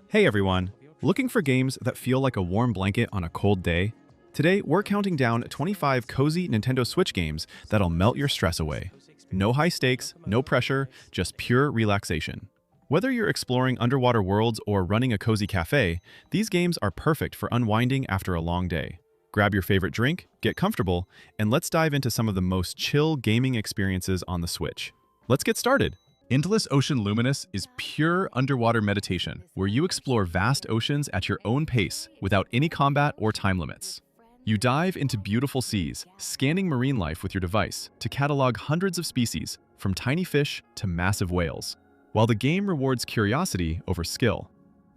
Hey everyone! Looking for games that feel like a warm blanket on a cold day? Today, we're counting down 25 cozy Nintendo Switch games that'll melt your stress away. No high stakes, no pressure, just pure relaxation. Whether you're exploring underwater worlds or running a cozy cafe, these games are perfect for unwinding after a long day. Grab your favorite drink, get comfortable, and let's dive into some of the most chill gaming experiences on the Switch. Let's get started! Endless Ocean Luminous is pure underwater meditation, where you explore vast oceans at your own pace without any combat or time limits. You dive into beautiful seas, scanning marine life with your device to catalog hundreds of species, from tiny fish to massive whales. While the game rewards curiosity over skill,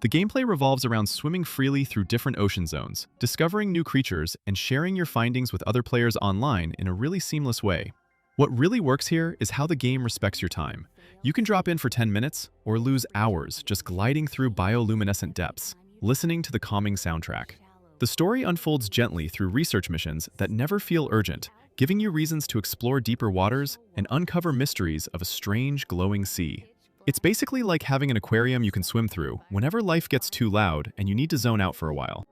the gameplay revolves around swimming freely through different ocean zones, discovering new creatures, and sharing your findings with other players online in a really seamless way. What really works here is how the game respects your time. You can drop in for 10 minutes or lose hours just gliding through bioluminescent depths, listening to the calming soundtrack. The story unfolds gently through research missions that never feel urgent, giving you reasons to explore deeper waters and uncover mysteries of a strange, glowing sea. It's basically like having an aquarium you can swim through whenever life gets too loud and you need to zone out for a while.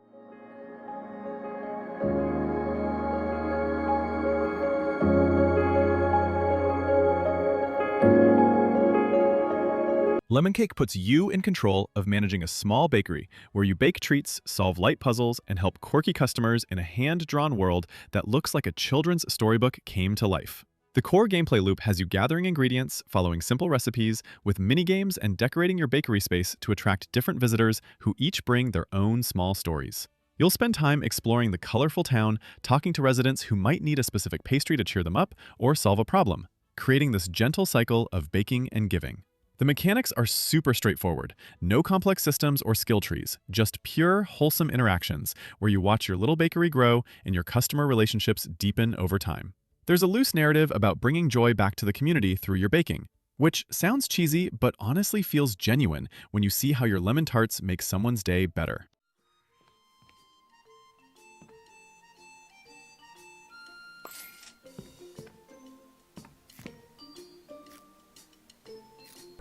Lemon Cake puts you in control of managing a small bakery where you bake treats, solve light puzzles, and help quirky customers in a hand-drawn world that looks like a children's storybook came to life. The core gameplay loop has you gathering ingredients, following simple recipes, with mini-games and decorating your bakery space to attract different visitors who each bring their own small stories. You'll spend time exploring the colorful town, talking to residents who might need a specific pastry to cheer them up or solve a problem, creating this gentle cycle of baking and giving. The mechanics are super straightforward. No complex systems or skill trees, just pure, wholesome interactions where you watch your little bakery grow and your customer relationships deepen over time. There's a loose narrative about bringing joy back to the community through your baking, which sounds cheesy but honestly feels genuine when you see how your lemon tarts make someone's day better.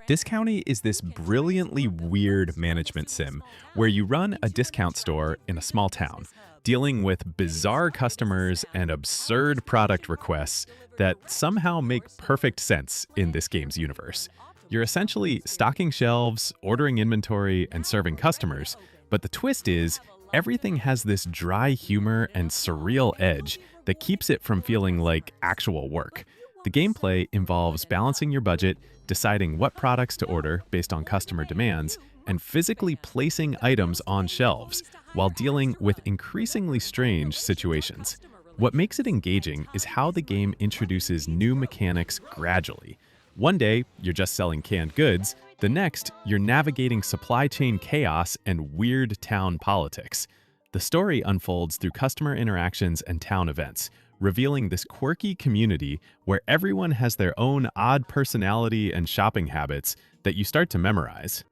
Discounty is this brilliantly weird management sim where you run a discount store in a small town, dealing with bizarre customers and absurd product requests that somehow make perfect sense in this game's universe. You're essentially stocking shelves, ordering inventory, and serving customers, but the twist is everything has this dry humor and surreal edge that keeps it from feeling like actual work. The gameplay involves balancing your budget, deciding what products to order based on customer demands, and physically placing items on shelves while dealing with increasingly strange situations. What makes it engaging is how the game introduces new mechanics gradually. One day, you're just selling canned goods. The next, you're navigating supply chain chaos and weird town politics. The story unfolds through customer interactions and town events, revealing this quirky community where everyone has their own odd personality and shopping habits that you start to memorize.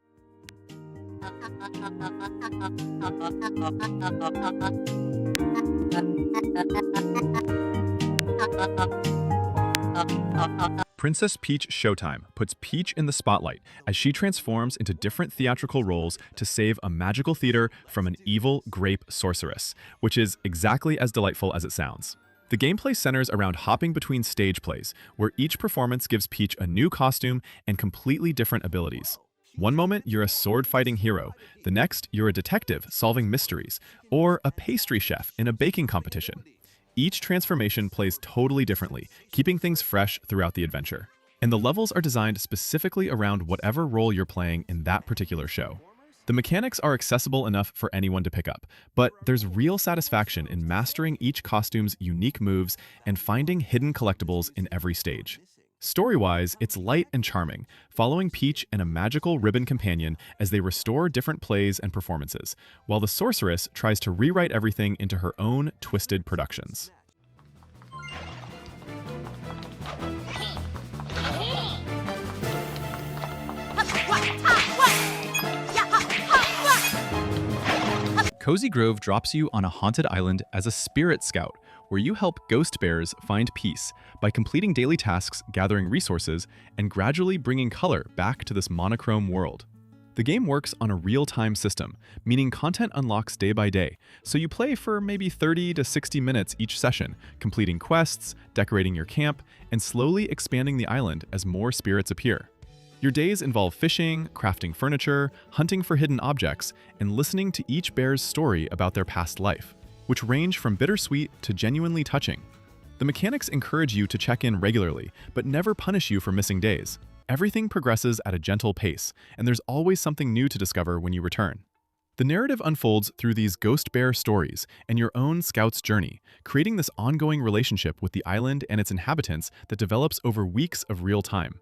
Princess Peach Showtime puts Peach in the spotlight as she transforms into different theatrical roles to save a magical theater from an evil grape sorceress, which is exactly as delightful as it sounds. The gameplay centers around hopping between stage plays, where each performance gives Peach a new costume and completely different abilities. One moment, you're a sword-fighting hero. The next, you're a detective solving mysteries, or a pastry chef in a baking competition. Each transformation plays totally differently, keeping things fresh throughout the adventure. And the levels are designed specifically around whatever role you're playing in that particular show. The mechanics are accessible enough for anyone to pick up, but there's real satisfaction in mastering each costume's unique moves and finding hidden collectibles in every stage. Story-wise, it's light and charming, following Peach and a magical ribbon companion as they restore different plays and performances, while the sorceress tries to rewrite everything into her own twisted productions. Cozy Grove drops you on a haunted island as a spirit scout, where you help ghost bears find peace by completing daily tasks, gathering resources, and gradually bringing color back to this monochrome world. The game works on a real-time system, meaning content unlocks day by day, so you play for maybe 30 to 60 minutes each session, completing quests, decorating your camp, and slowly expanding the island as more spirits appear. Your days involve fishing, crafting furniture, hunting for hidden objects, and listening to each bear's story about their past life, which range from bittersweet to genuinely touching. The mechanics encourage you to check in regularly, but never punish you for missing days. Everything progresses at a gentle pace, and there's always something new to discover when you return. The narrative unfolds through these ghost bear stories and your own scout's journey, creating this ongoing relationship with the island and its inhabitants that develops over weeks of real time.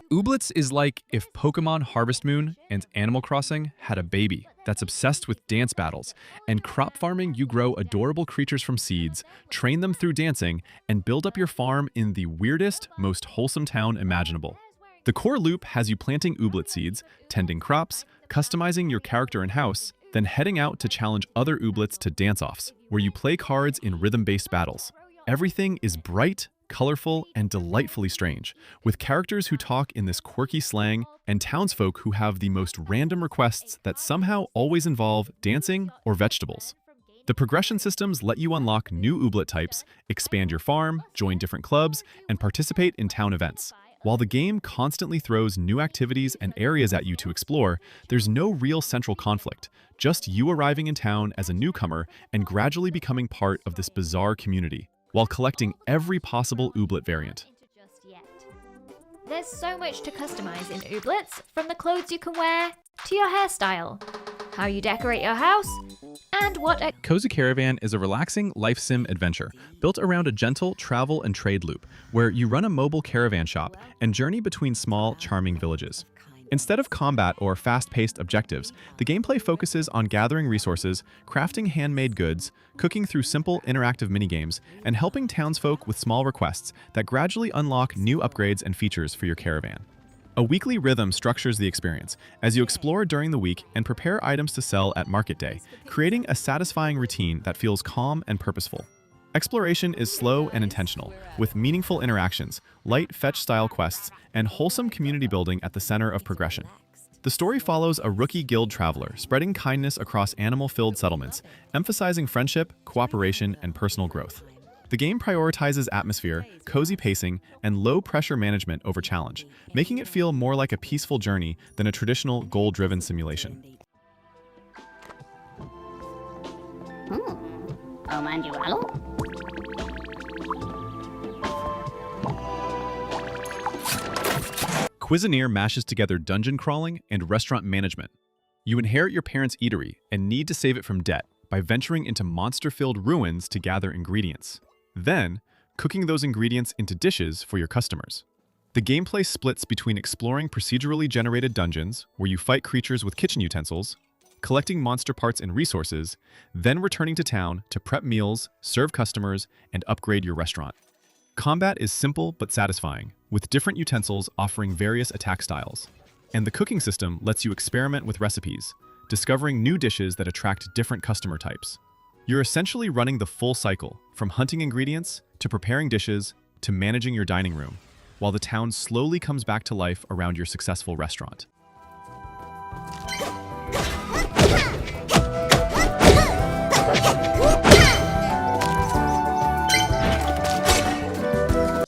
Ooblets is like if Pokemon Harvest Moon and Animal Crossing had a baby that's obsessed with dance battles, and crop farming you grow adorable creatures from seeds, train them through dancing, and build up your farm in the weirdest, most wholesome town imaginable. The core loop has you planting ooblet seeds, tending crops, customizing your character and house, then heading out to challenge other ooblets to dance-offs, where you play cards in rhythm-based battles. Everything is bright, colorful, and delightfully strange, with characters who talk in this quirky slang and townsfolk who have the most random requests that somehow always involve dancing or vegetables. The progression systems let you unlock new ooblet types, expand your farm, join different clubs, and participate in town events. While the game constantly throws new activities and areas at you to explore, there's no real central conflict, just you arriving in town as a newcomer and gradually becoming part of this bizarre community, while collecting every possible ooblet variant. There's so much to customize in Ooblets, from the clothes you can wear to your hairstyle, how you decorate your house, and what a Cozy Caravan is a relaxing life sim adventure built around a gentle travel and trade loop where you run a mobile caravan shop and journey between small, charming villages. Instead of combat or fast-paced objectives, the gameplay focuses on gathering resources, crafting handmade goods, cooking through simple interactive minigames, and helping townsfolk with small requests that gradually unlock new upgrades and features for your caravan. A weekly rhythm structures the experience as you explore during the week and prepare items to sell at market day, creating a satisfying routine that feels calm and purposeful. Exploration is slow and intentional, with meaningful interactions, light fetch-style quests, and wholesome community building at the center of progression. The story follows a rookie guild traveler spreading kindness across animal-filled settlements, emphasizing friendship, cooperation, and personal growth. The game prioritizes atmosphere, cozy pacing, and low-pressure management over challenge, making it feel more like a peaceful journey than a traditional goal-driven simulation. Cuisineer mashes together dungeon crawling and restaurant management. You inherit your parents' eatery and need to save it from debt by venturing into monster-filled ruins to gather ingredients. Then, cooking those ingredients into dishes for your customers. The gameplay splits between exploring procedurally generated dungeons, where you fight creatures with kitchen utensils, collecting monster parts and resources, then returning to town to prep meals, serve customers, and upgrade your restaurant. Combat is simple but satisfying, with different utensils offering various attack styles. And the cooking system lets you experiment with recipes, discovering new dishes that attract different customer types. You're essentially running the full cycle, from hunting ingredients, to preparing dishes, to managing your dining room, while the town slowly comes back to life around your successful restaurant.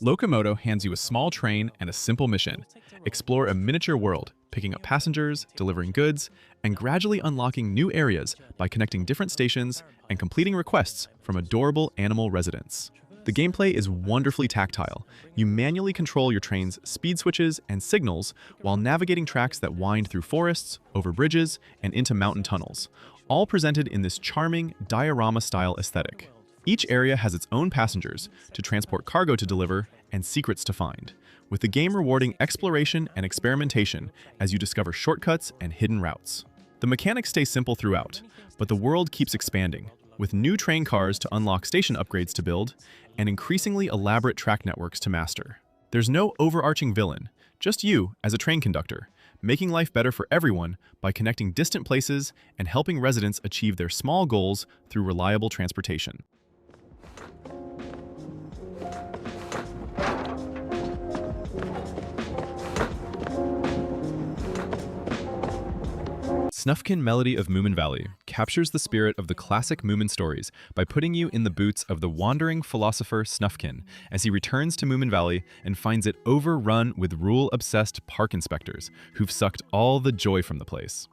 LOCOMOTO hands you a small train and a simple mission. Explore a miniature world, picking up passengers, delivering goods, and gradually unlocking new areas by connecting different stations and completing requests from adorable animal residents. The gameplay is wonderfully tactile. You manually control your train's speed switches and signals while navigating tracks that wind through forests, over bridges, and into mountain tunnels, all presented in this charming diorama-style aesthetic. Each area has its own passengers to transport cargo to deliver and secrets to find, with the game rewarding exploration and experimentation as you discover shortcuts and hidden routes. The mechanics stay simple throughout, but the world keeps expanding, with new train cars to unlock station upgrades to build and increasingly elaborate track networks to master. There's no overarching villain, just you as a train conductor, making life better for everyone by connecting distant places and helping residents achieve their small goals through reliable transportation. Snufkin Melody of Moominvalley captures the spirit of the classic Moomin stories by putting you in the boots of the wandering philosopher Snufkin as he returns to Moominvalley and finds it overrun with rule-obsessed park inspectors who've sucked all the joy from the place.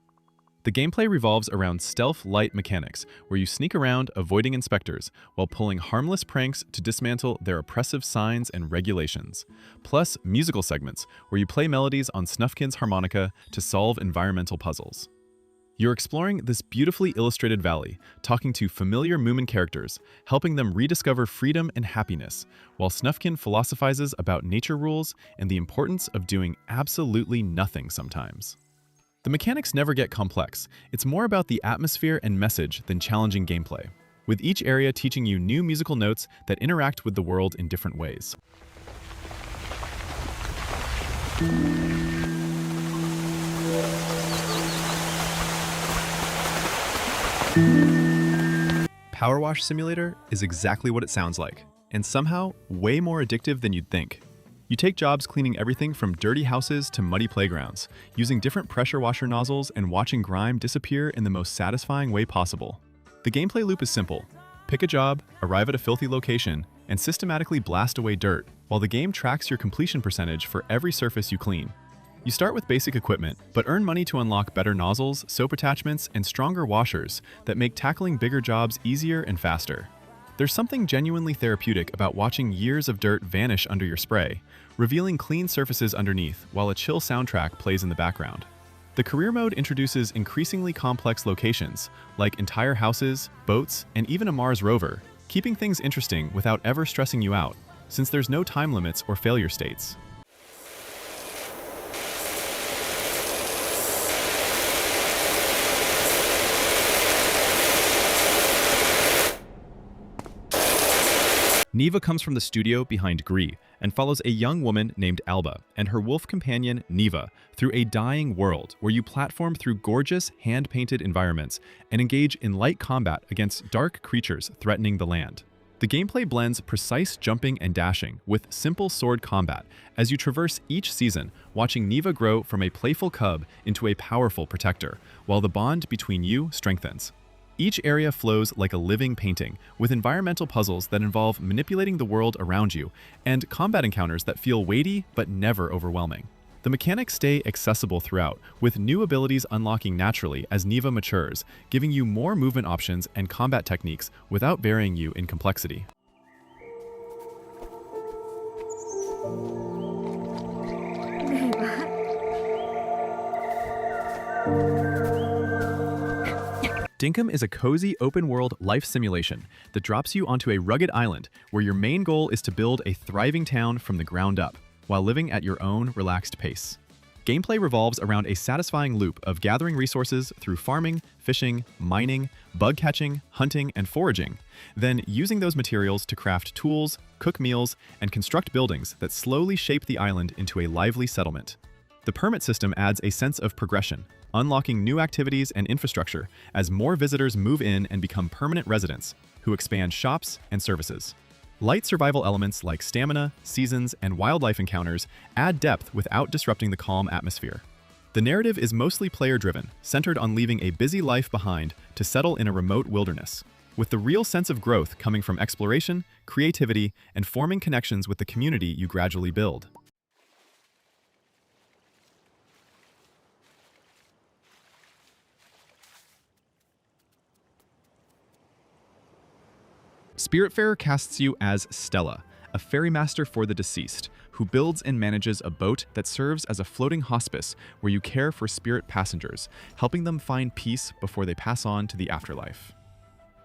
The gameplay revolves around stealth-light mechanics where you sneak around avoiding inspectors while pulling harmless pranks to dismantle their oppressive signs and regulations, plus musical segments where you play melodies on Snufkin's harmonica to solve environmental puzzles. You're exploring this beautifully illustrated valley, talking to familiar Moomin characters, helping them rediscover freedom and happiness, while Snufkin philosophizes about nature rules and the importance of doing absolutely nothing sometimes. The mechanics never get complex. It's more about the atmosphere and message than challenging gameplay, with each area teaching you new musical notes that interact with the world in different ways. PowerWash Simulator is exactly what it sounds like, and somehow way more addictive than you'd think. You take jobs cleaning everything from dirty houses to muddy playgrounds, using different pressure washer nozzles and watching grime disappear in the most satisfying way possible. The gameplay loop is simple. Pick a job, arrive at a filthy location, and systematically blast away dirt, while the game tracks your completion percentage for every surface you clean. You start with basic equipment, but earn money to unlock better nozzles, soap attachments, and stronger washers that make tackling bigger jobs easier and faster. There's something genuinely therapeutic about watching years of dirt vanish under your spray, revealing clean surfaces underneath while a chill soundtrack plays in the background. The career mode introduces increasingly complex locations, like entire houses, boats, and even a Mars rover, keeping things interesting without ever stressing you out, since there's no time limits or failure states. Neva comes from the studio behind Gree and follows a young woman named Alba and her wolf companion Neva through a dying world where you platform through gorgeous, hand-painted environments and engage in light combat against dark creatures threatening the land. The gameplay blends precise jumping and dashing with simple sword combat as you traverse each season, watching Neva grow from a playful cub into a powerful protector, while the bond between you strengthens. Each area flows like a living painting, with environmental puzzles that involve manipulating the world around you, and combat encounters that feel weighty but never overwhelming. The mechanics stay accessible throughout, with new abilities unlocking naturally as Neva matures, giving you more movement options and combat techniques without burying you in complexity. Dinkum is a cozy, open-world life simulation that drops you onto a rugged island where your main goal is to build a thriving town from the ground up, while living at your own relaxed pace. Gameplay revolves around a satisfying loop of gathering resources through farming, fishing, mining, bug catching, hunting, and foraging, then using those materials to craft tools, cook meals, and construct buildings that slowly shape the island into a lively settlement. The permit system adds a sense of progression, unlocking new activities and infrastructure as more visitors move in and become permanent residents, who expand shops and services. Light survival elements like stamina, seasons, and wildlife encounters add depth without disrupting the calm atmosphere. The narrative is mostly player-driven, centered on leaving a busy life behind to settle in a remote wilderness, with the real sense of growth coming from exploration, creativity, and forming connections with the community you gradually build. Spiritfarer casts you as Stella, a ferrymaster for the deceased, who builds and manages a boat that serves as a floating hospice where you care for spirit passengers, helping them find peace before they pass on to the afterlife.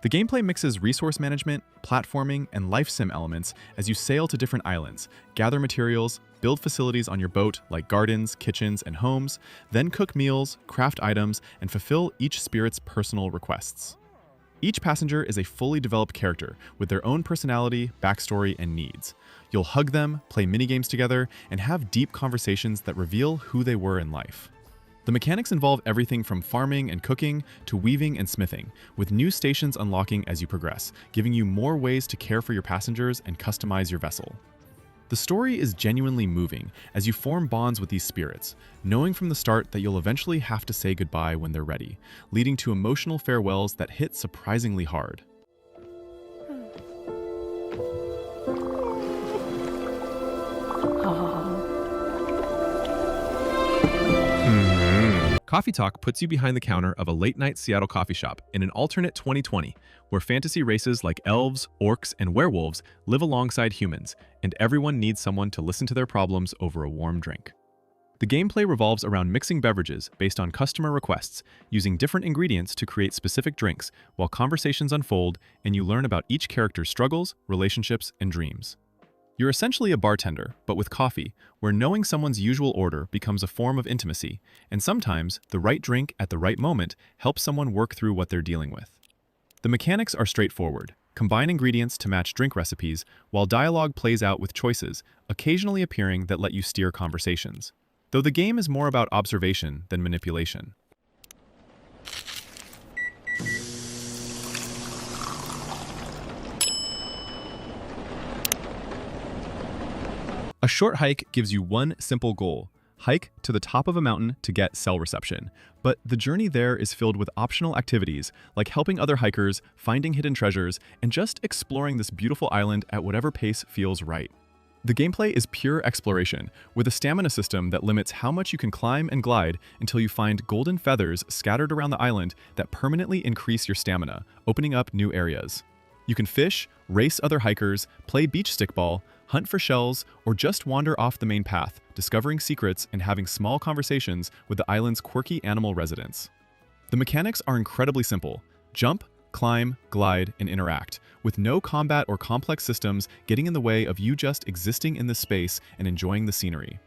The gameplay mixes resource management, platforming, and life sim elements as you sail to different islands, gather materials, build facilities on your boat like gardens, kitchens, and homes, then cook meals, craft items, and fulfill each spirit's personal requests. Each passenger is a fully developed character with their own personality, backstory, and needs. You'll hug them, play minigames together, and have deep conversations that reveal who they were in life. The mechanics involve everything from farming and cooking to weaving and smithing, with new stations unlocking as you progress, giving you more ways to care for your passengers and customize your vessel. The story is genuinely moving as you form bonds with these spirits, knowing from the start that you'll eventually have to say goodbye when they're ready, leading to emotional farewells that hit surprisingly hard. Coffee Talk puts you behind the counter of a late-night Seattle coffee shop in an alternate 2020, where fantasy races like elves, orcs, and werewolves live alongside humans, and everyone needs someone to listen to their problems over a warm drink. The gameplay revolves around mixing beverages based on customer requests, using different ingredients to create specific drinks, while conversations unfold and you learn about each character's struggles, relationships, and dreams. You're essentially a bartender, but with coffee, where knowing someone's usual order becomes a form of intimacy, and sometimes the right drink at the right moment helps someone work through what they're dealing with. The mechanics are straightforward. Combine ingredients to match drink recipes, while dialogue plays out with choices, occasionally appearing that let you steer conversations. Though the game is more about observation than manipulation. A short hike gives you one simple goal: hike to the top of a mountain to get cell reception. But the journey there is filled with optional activities, like helping other hikers, finding hidden treasures, and just exploring this beautiful island at whatever pace feels right. The gameplay is pure exploration, with a stamina system that limits how much you can climb and glide until you find golden feathers scattered around the island that permanently increase your stamina, opening up new areas. You can fish, race other hikers, play beach stickball, hunt for shells, or just wander off the main path, discovering secrets and having small conversations with the island's quirky animal residents. The mechanics are incredibly simple: jump, climb, glide, and interact, with no combat or complex systems getting in the way of you just existing in this space and enjoying the scenery.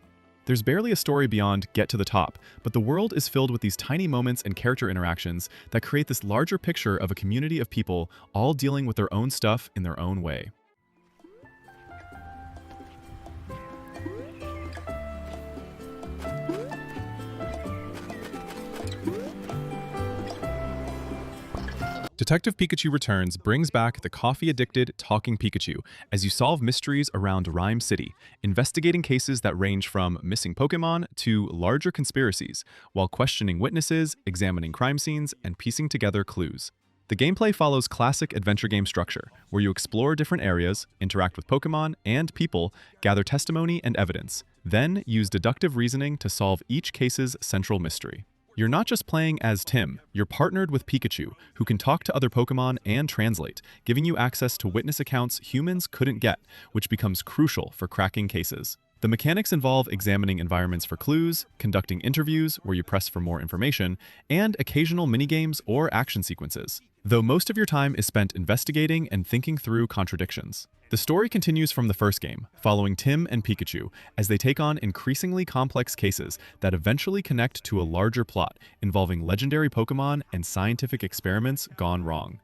There's barely a story beyond get to the top, but the world is filled with these tiny moments and character interactions that create this larger picture of a community of people all dealing with their own stuff in their own way. Detective Pikachu Returns brings back the coffee-addicted talking Pikachu as you solve mysteries around Rhyme City, investigating cases that range from missing Pokémon to larger conspiracies, while questioning witnesses, examining crime scenes, and piecing together clues. The gameplay follows classic adventure game structure, where you explore different areas, interact with Pokémon and people, gather testimony and evidence, then use deductive reasoning to solve each case's central mystery. You're not just playing as Tim, you're partnered with Pikachu, who can talk to other Pokémon and translate, giving you access to witness accounts humans couldn't get, which becomes crucial for cracking cases. The mechanics involve examining environments for clues, conducting interviews where you press for more information, and occasional minigames or action sequences, though most of your time is spent investigating and thinking through contradictions. The story continues from the first game, following Tim and Pikachu as they take on increasingly complex cases that eventually connect to a larger plot involving legendary Pokémon and scientific experiments gone wrong.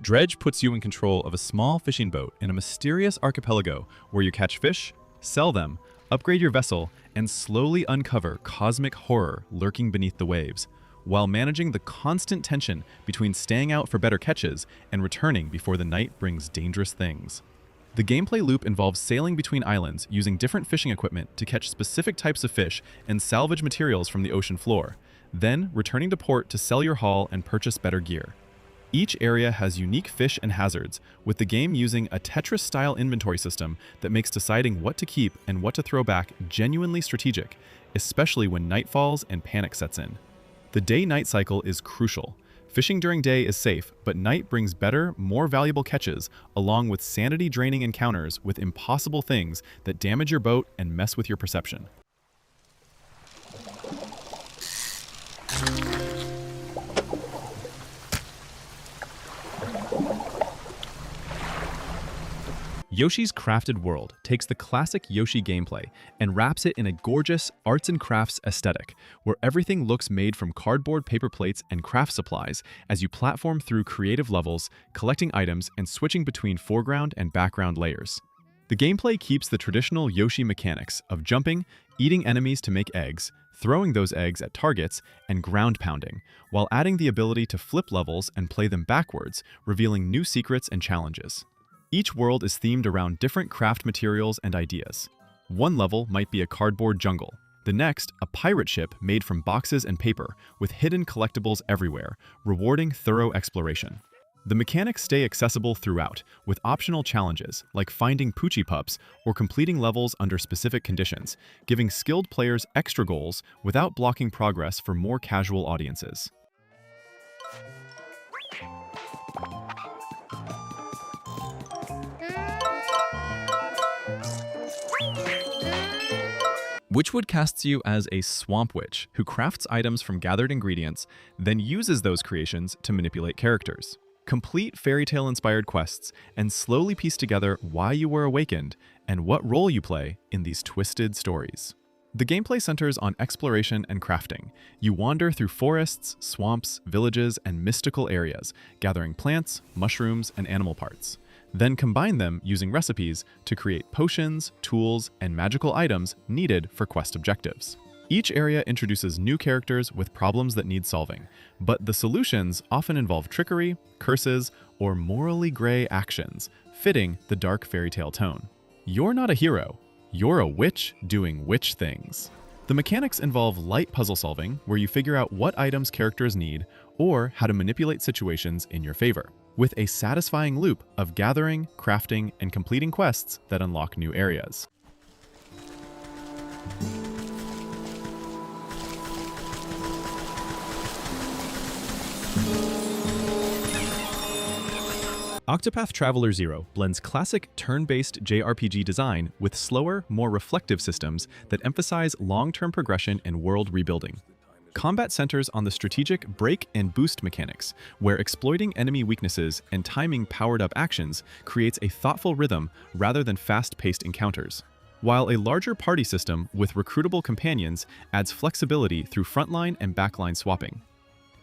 Dredge puts you in control of a small fishing boat in a mysterious archipelago where you catch fish, sell them, upgrade your vessel, and slowly uncover cosmic horror lurking beneath the waves, while managing the constant tension between staying out for better catches and returning before the night brings dangerous things. The gameplay loop involves sailing between islands using different fishing equipment to catch specific types of fish and salvage materials from the ocean floor, then returning to port to sell your haul and purchase better gear. Each area has unique fish and hazards, with the game using a Tetris-style inventory system that makes deciding what to keep and what to throw back genuinely strategic, especially when night falls and panic sets in. The day-night cycle is crucial. Fishing during day is safe, but night brings better, more valuable catches, along with sanity-draining encounters with impossible things that damage your boat and mess with your perception. Yoshi's Crafted World takes the classic Yoshi gameplay and wraps it in a gorgeous arts and crafts aesthetic, where everything looks made from cardboard paper plates and craft supplies as you platform through creative levels, collecting items and switching between foreground and background layers. The gameplay keeps the traditional Yoshi mechanics of jumping, eating enemies to make eggs, throwing those eggs at targets, and ground pounding, while adding the ability to flip levels and play them backwards, revealing new secrets and challenges. Each world is themed around different craft materials and ideas. One level might be a cardboard jungle, the next a pirate ship made from boxes and paper, with hidden collectibles everywhere, rewarding thorough exploration. The mechanics stay accessible throughout, with optional challenges like finding Poochie Pups or completing levels under specific conditions, giving skilled players extra goals without blocking progress for more casual audiences. Wytchwood casts you as a swamp witch who crafts items from gathered ingredients, then uses those creations to manipulate characters. Complete fairy tale-inspired quests and slowly piece together why you were awakened and what role you play in these twisted stories. The gameplay centers on exploration and crafting. You wander through forests, swamps, villages, and mystical areas, gathering plants, mushrooms, and animal parts. Then combine them using recipes to create potions, tools, and magical items needed for quest objectives. Each area introduces new characters with problems that need solving, but the solutions often involve trickery, curses, or morally gray actions, fitting the dark fairy tale tone. You're not a hero, you're a witch doing witch things. The mechanics involve light puzzle solving, where you figure out what items characters need or how to manipulate situations in your favor, with a satisfying loop of gathering, crafting, and completing quests that unlock new areas. Octopath Traveler 0 blends classic turn-based JRPG design with slower, more reflective systems that emphasize long-term progression and world rebuilding. Combat centers on the strategic break and boost mechanics, where exploiting enemy weaknesses and timing powered-up actions creates a thoughtful rhythm rather than fast-paced encounters. While a larger party system with recruitable companions adds flexibility through frontline and backline swapping.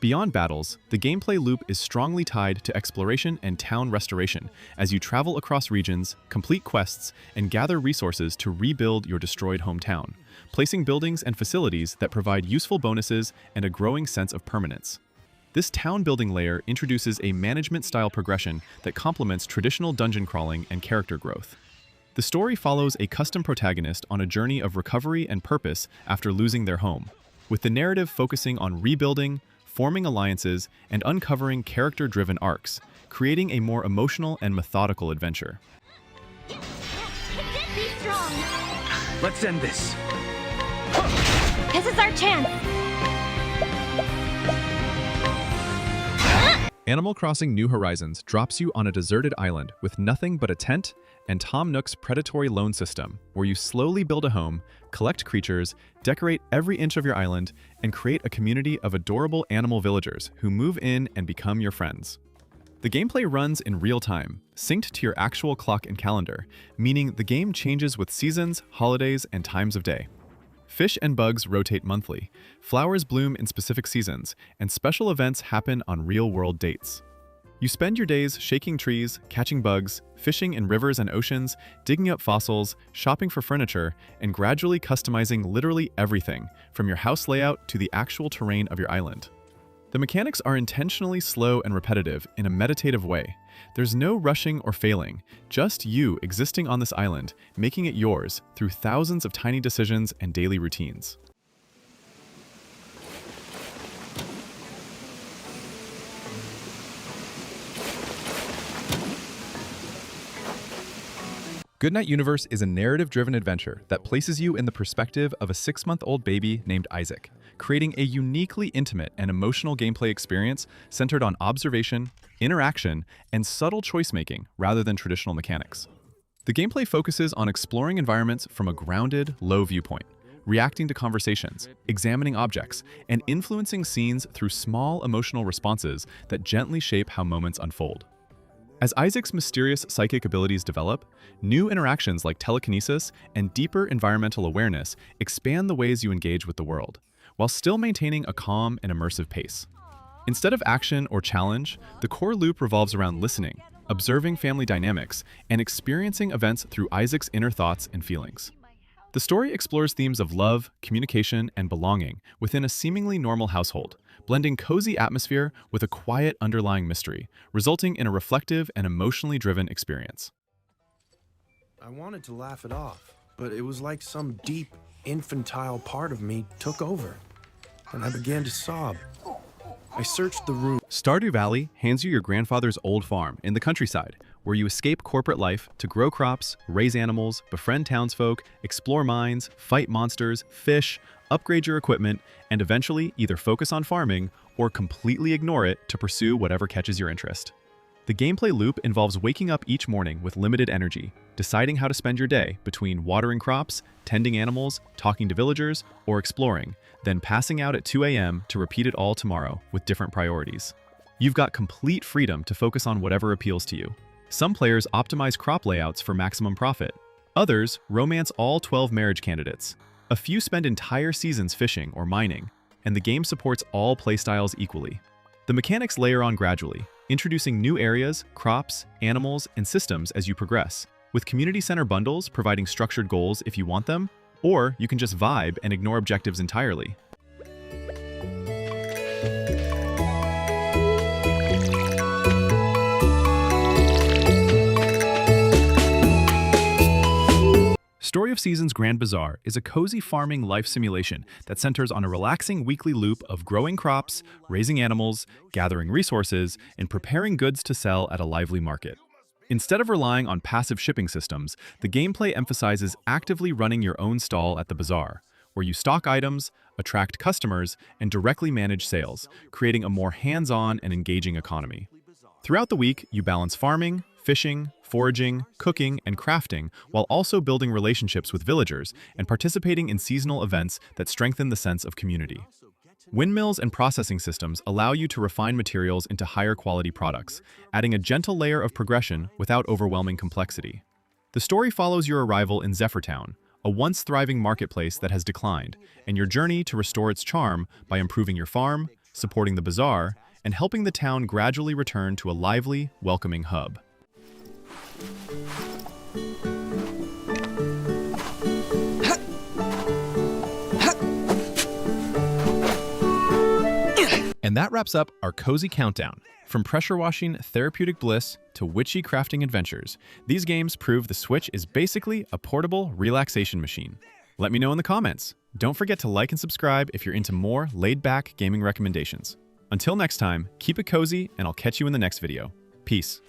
Beyond battles, the gameplay loop is strongly tied to exploration and town restoration as you travel across regions, complete quests, and gather resources to rebuild your destroyed hometown, placing buildings and facilities that provide useful bonuses and a growing sense of permanence. This town-building layer introduces a management-style progression that complements traditional dungeon crawling and character growth. The story follows a custom protagonist on a journey of recovery and purpose after losing their home, with the narrative focusing on rebuilding, forming alliances, and uncovering character-driven arcs, creating a more emotional and methodical adventure. Be strong. Let's end this. This is our chance. Animal Crossing New Horizons drops you on a deserted island with nothing but a tent and Tom Nook's predatory loan system, where you slowly build a home, collect creatures, decorate every inch of your island, and create a community of adorable animal villagers who move in and become your friends. The gameplay runs in real time, synced to your actual clock and calendar, meaning the game changes with seasons, holidays, and times of day. Fish and bugs rotate monthly, flowers bloom in specific seasons, and special events happen on real-world dates. You spend your days shaking trees, catching bugs, fishing in rivers and oceans, digging up fossils, shopping for furniture, and gradually customizing literally everything, from your house layout to the actual terrain of your island. The mechanics are intentionally slow and repetitive in a meditative way. There's no rushing or failing, just you existing on this island, making it yours through thousands of tiny decisions and daily routines. Goodnight Universe is a narrative-driven adventure that places you in the perspective of a 6-month-old baby named Isaac, creating a uniquely intimate and emotional gameplay experience centered on observation, interaction, and subtle choice-making rather than traditional mechanics. The gameplay focuses on exploring environments from a grounded, low viewpoint, reacting to conversations, examining objects, and influencing scenes through small emotional responses that gently shape how moments unfold. As Isaac's mysterious psychic abilities develop, new interactions like telekinesis and deeper environmental awareness expand the ways you engage with the world, while still maintaining a calm and immersive pace. Instead of action or challenge, the core loop revolves around listening, observing family dynamics, and experiencing events through Isaac's inner thoughts and feelings. The story explores themes of love, communication, and belonging within a seemingly normal household, blending cozy atmosphere with a quiet underlying mystery, resulting in a reflective and emotionally driven experience. I wanted to laugh it off, but it was like some deep, infantile part of me took over, and I began to sob. I searched the room. Stardew Valley hands you your grandfather's old farm in the countryside, where you escape corporate life to grow crops, raise animals, befriend townsfolk, explore mines, fight monsters, fish, upgrade your equipment, and eventually either focus on farming or completely ignore it to pursue whatever catches your interest. The gameplay loop involves waking up each morning with limited energy, deciding how to spend your day between watering crops, tending animals, talking to villagers, or exploring, then passing out at 2 a.m. to repeat it all tomorrow with different priorities. You've got complete freedom to focus on whatever appeals to you. Some players optimize crop layouts for maximum profit. Others romance all 12 marriage candidates. A few spend entire seasons fishing or mining, and the game supports all playstyles equally. The mechanics layer on gradually, introducing new areas, crops, animals, and systems as you progress, with community center bundles providing structured goals if you want them, or you can just vibe and ignore objectives entirely. Story of Seasons Grand Bazaar is a cozy farming life simulation that centers on a relaxing weekly loop of growing crops, raising animals, gathering resources, and preparing goods to sell at a lively market. Instead of relying on passive shipping systems, the gameplay emphasizes actively running your own stall at the bazaar, where you stock items, attract customers, and directly manage sales, creating a more hands-on and engaging economy. Throughout the week, you balance farming, fishing, foraging, cooking, and crafting, while also building relationships with villagers and participating in seasonal events that strengthen the sense of community. Windmills and processing systems allow you to refine materials into higher quality products, adding a gentle layer of progression without overwhelming complexity. The story follows your arrival in Zephyrtown, a once thriving marketplace that has declined, and your journey to restore its charm by improving your farm, supporting the bazaar, and helping the town gradually return to a lively, welcoming hub. And that wraps up our cozy countdown. From pressure washing therapeutic bliss to witchy crafting adventures, these games prove the Switch is basically a portable relaxation machine. Let me know in the comments. Don't forget to like and subscribe if you're into more laid-back gaming recommendations. Until next time, keep it cozy, and I'll catch you in the next video. Peace.